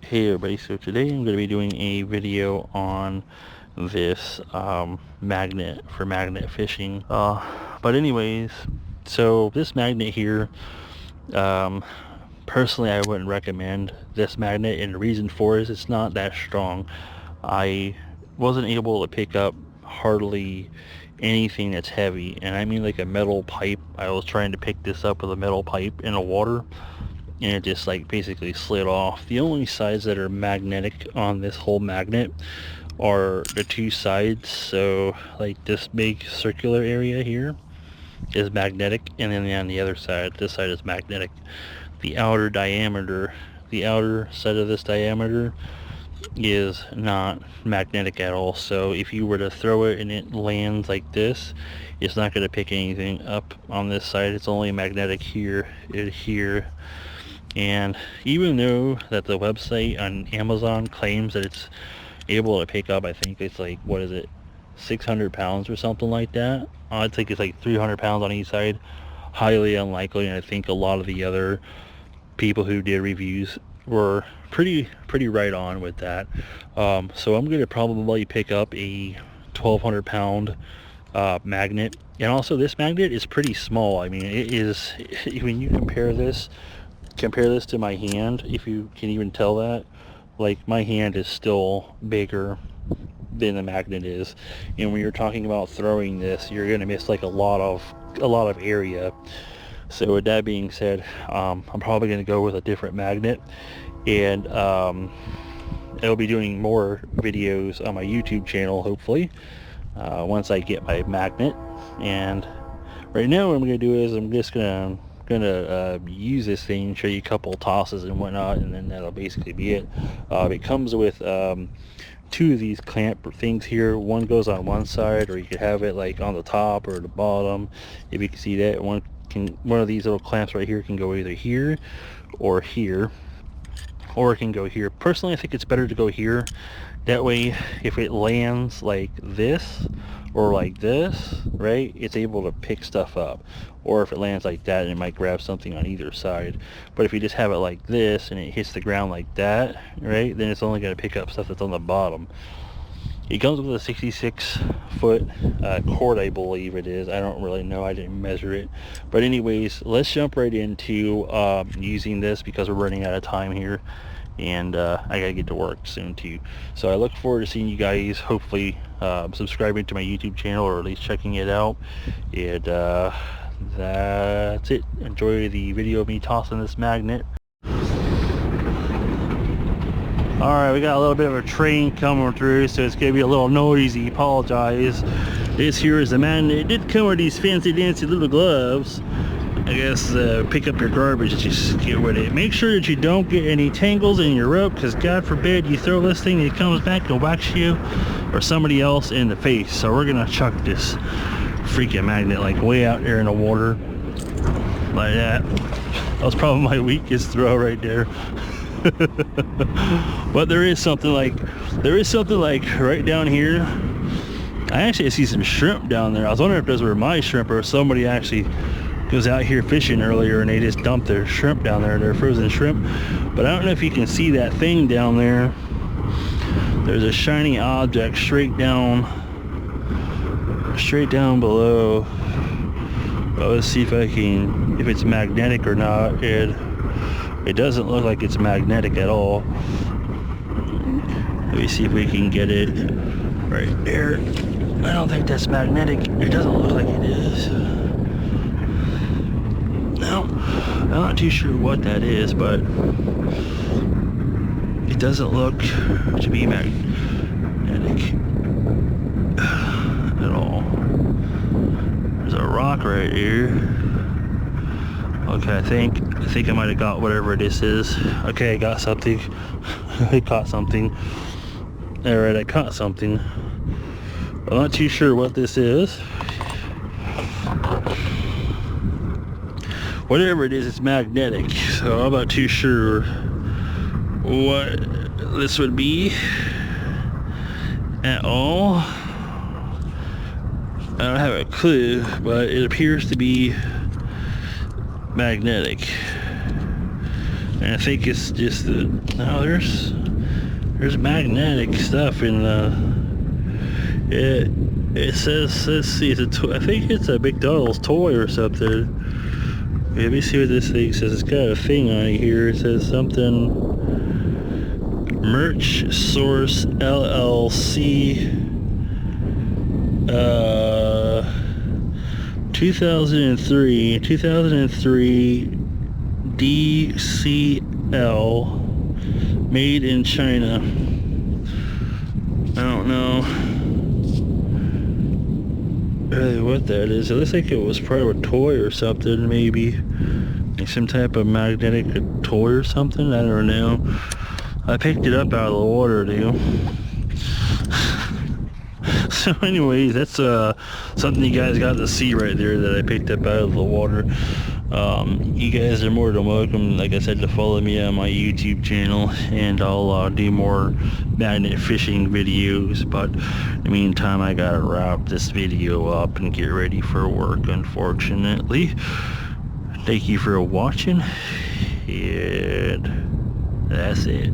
Hey everybody, so today I'm going to be doing a video on this magnet for magnet fishing. But anyways, so this magnet here, personally I wouldn't recommend this magnet, and the reason for it is it's not that strong. I wasn't able to pick up hardly anything that's heavy, and I mean like a metal pipe. I was trying to pick this up with a metal pipe in the water, and it just like basically slid off. The only sides that are magnetic on this whole magnet are the two sides. So like this big circular area here is magnetic, and then on the other side, this side is magnetic. The outer diameter, the outer side of this diameter is not magnetic at all. So if you were to throw it and it lands like this, it's not going to pick anything up on this side. It's only magnetic here and here. And even though that the website on Amazon claims that it's able to pick up, I think it's like, what is it, 600 pounds or something like that. I think it's like 300 pounds on each side. Highly unlikely, and I think a lot of the other people who did reviews were pretty right on with that. So I'm going to probably pick up a 1,200 pound magnet. And also this magnet is pretty small. I mean, it is, when you compare this to my hand, if you can even tell that, like my hand is still bigger than the magnet is. And when you're talking about throwing this, you're gonna miss like a lot of area. So with that being said, I'm probably gonna go with a different magnet, and I'll be doing more videos on my YouTube channel hopefully once I get my magnet. And right now what I'm gonna do is I'm just gonna use this thing, show you a couple tosses and whatnot, and then that'll basically be it. It comes with two of these clamp things here. One goes on one side, or you could have it like on the top or the bottom, if you can see that. One of these little clamps right here can go either here, or it can go here. Personally, I think it's better to go here. That way, if it lands like this or like this, right, it's able to pick stuff up. Or if it lands like that, it might grab something on either side. But if you just have it like this and it hits the ground like that, right, then it's only going to pick up stuff that's on the bottom. It comes with a 66 foot cord, I believe it is. I don't really know, I didn't measure it. But anyways, let's jump right into using this, because we're running out of time here, and I gotta get to work soon too. So I look forward to seeing you guys, hopefully subscribing to my YouTube channel, or at least checking it out. And that's it. Enjoy the video of me tossing this magnet. Alright, we got a little bit of a train coming through, so it's gonna be a little noisy. Apologize. This here is the magnet. It did come with these fancy dancy little gloves. I guess pick up your garbage, just get with it. Make sure that you don't get any tangles in your rope, because God forbid you throw this thing, it comes back and whacks you or somebody else in the face. So we're gonna chuck this freaking magnet like way out there in the water like that. That was probably my weakest throw right there. But there is something like right down here. I actually see some shrimp down there. I was wondering if those were my shrimp, or somebody actually was out here fishing earlier and they just dumped their shrimp down there, their frozen shrimp. But I don't know if you can see that thing down there. There's a shiny object straight down below. Well, let's see if it's magnetic or not. It doesn't look like it's magnetic at all. Let me see if we can get it right there. I don't think that's magnetic. It doesn't look like it is. No, I'm not too sure what that is, but it doesn't look to be magnetic at all. There's a rock right here. Okay, I think I might have got whatever this is. Okay, I got something. I caught something. Alright, I caught something. I'm not too sure what this is. Whatever it is, it's magnetic. So I'm not too sure what this would be at all. I don't have a clue, but it appears to be magnetic. And I think it's just the, no, there's magnetic stuff in the, it says, let's see, it's a I think it's a McDonald's toy or something. Let me see what this thing says. It's got a thing on it here. It says something, Merch Source LLC, 2003 DCL, made in China. I don't know really what that is. It looks like it was part of a toy or something, maybe. Like some type of magnetic toy or something. I don't know. I picked it up out of the water, dude. So anyways, that's something you guys got to see right there that I picked up out of the water. You guys are more than welcome, like I said, to follow me on my YouTube channel, and I'll do more magnet fishing videos. But in the meantime, I gotta wrap this video up and get ready for work, unfortunately. Thank you for watching, and that's it.